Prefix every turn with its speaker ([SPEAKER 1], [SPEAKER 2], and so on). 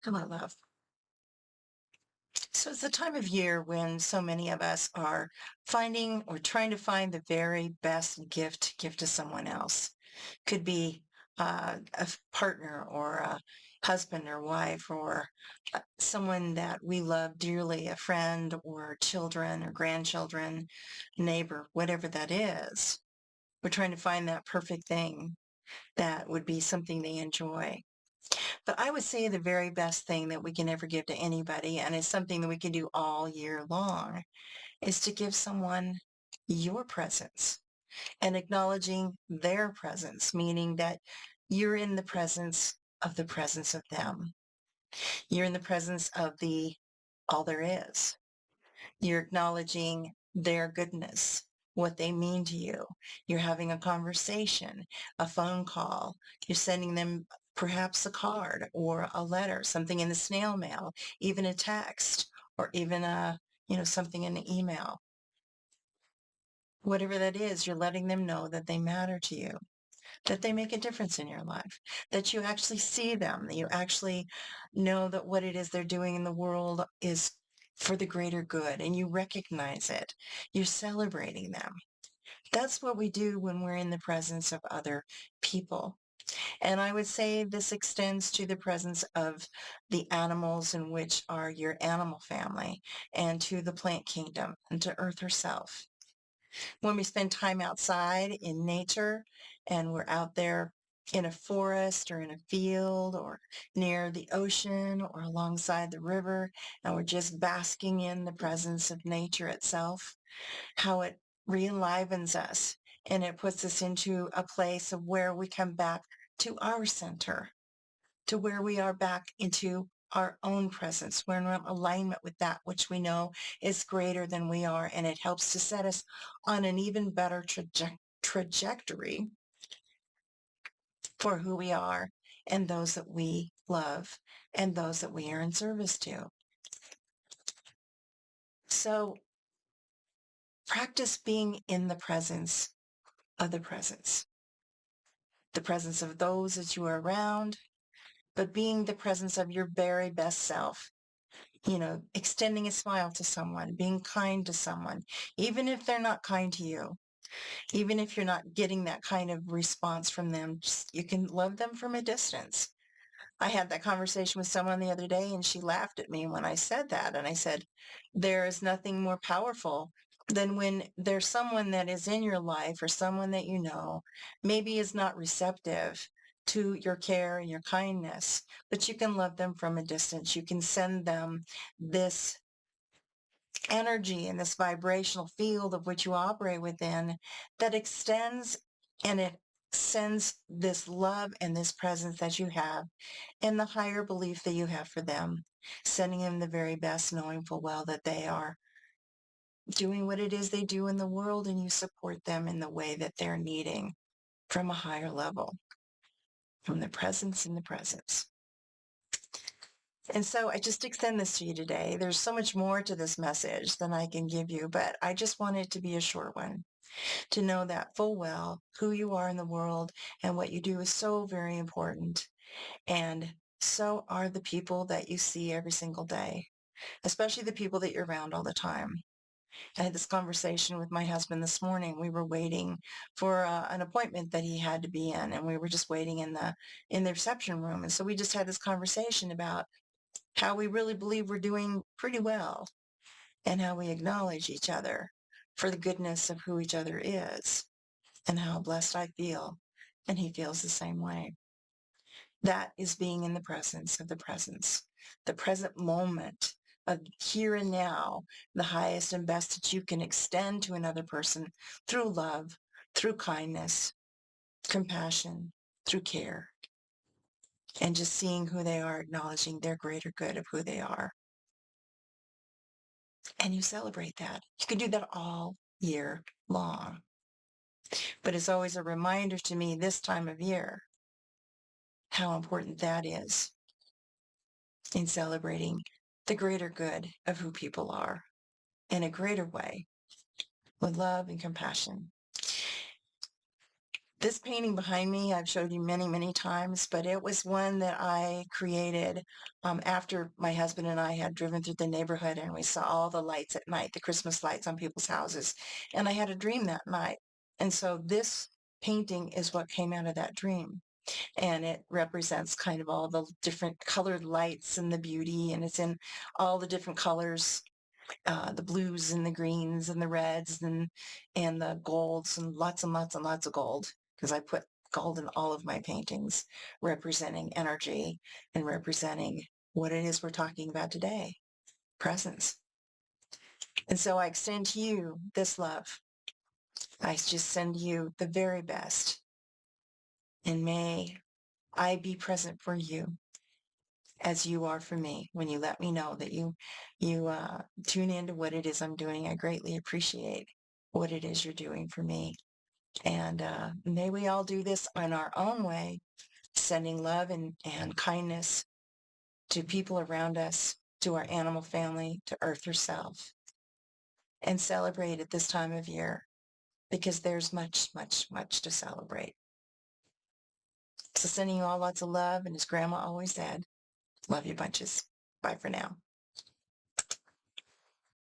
[SPEAKER 1] Hello, love. So it's the time of year when so many of us are finding or trying to find the very best gift to give to someone else. Could be partner or a husband or wife or someone that we love dearly, a friend or children or grandchildren, neighbor, whatever that is. We're trying to find that perfect thing that would be something they enjoy. But I would say the very best thing that we can ever give to anybody, and it's something that we can do all year long, is to give someone your presence and acknowledging their presence, meaning that you're in the presence of them. You're in the presence of the all there is. You're acknowledging their goodness, what they mean to you. You're having a conversation, a phone call. You're sending them perhaps a card or a letter, something in the snail mail, even a text, or even something in the email. Whatever that is, you're letting them know that they matter to you, that they make a difference in your life, that you actually see them, that you actually know that what it is they're doing in the world is for the greater good and you recognize it. You're celebrating them. That's what we do when we're in the presence of other people. And I would say this extends to the presence of the animals in which are your animal family and to the plant kingdom and to Earth herself. When we spend time outside in nature and we're out there in a forest or in a field or near the ocean or alongside the river, and we're just basking in the presence of nature itself, how it re-enlivens us and it puts us into a place of where we come back to our center, to where we are back into our own presence. We're in alignment with that which we know is greater than we are. And it helps to set us on an even better trajectory for who we are and those that we love and those that we are in service to. So practice being in of the presence of those that you are around, but being the presence of your very best self. Extending a smile to someone, being kind to someone, even if they're not kind to you, even if you're not getting that kind of response from them, just, you can love them from a distance. I had that conversation with someone the other day and she laughed at me when I said that. And I said, there is nothing more powerful than when there's someone that is in your life or someone that you know maybe is not receptive to your care and your kindness, but you can love them from a distance. You can send them this energy and this vibrational field of which you operate within that extends and it sends this love and this presence that you have and the higher belief that you have for them, sending them the very best, knowing full well that they are doing what it is they do in the world and you support them in the way that they're needing from a higher level, from the presence in the presence. And so I just extend this to you today. There's so much more to this message than I can give you, but I just want it to be a short one to know that full well who you are in the world and what you do is so very important. And so are the people that you see every single day, especially the people that you're around all the time. I had this conversation with my husband this morning. We were waiting for an appointment that he had to be in, and we were just waiting in the reception room. And so we just had this conversation about how we really believe we're doing pretty well and how we acknowledge each other for the goodness of who each other is and how blessed I feel. And he feels the same way. That is being in the present moment of here and now, the highest and best that you can extend to another person through love, through kindness, compassion, through care, and just seeing who they are, acknowledging their greater good of who they are. And you celebrate that. You can do that all year long. But it's always a reminder to me this time of year how important that is in celebrating the greater good of who people are in a greater way with love and compassion. This painting behind me, I've showed you many, many times, but it was one that I created after my husband and I had driven through the neighborhood and we saw all the lights at night, the Christmas lights on people's houses. And I had a dream that night. And so this painting is what came out of that dream. And it represents kind of all the different colored lights and the beauty, and it's in all the different colors, the blues and the greens and the reds and the golds and lots of gold because I put gold in all of my paintings, representing energy and representing what it is we're talking about today, presence. And so I extend to you this love. I just send you the very best. And may I be present for you as you are for me when you let me know that you tune into what it is I'm doing. I greatly appreciate what it is you're doing for me. And may we all do this in our own way, sending love and kindness to people around us, to our animal family, to Earth herself, and celebrate at this time of year because there's much, much, much to celebrate. So sending you all lots of love, and as Grandma always said, love you bunches. Bye for now.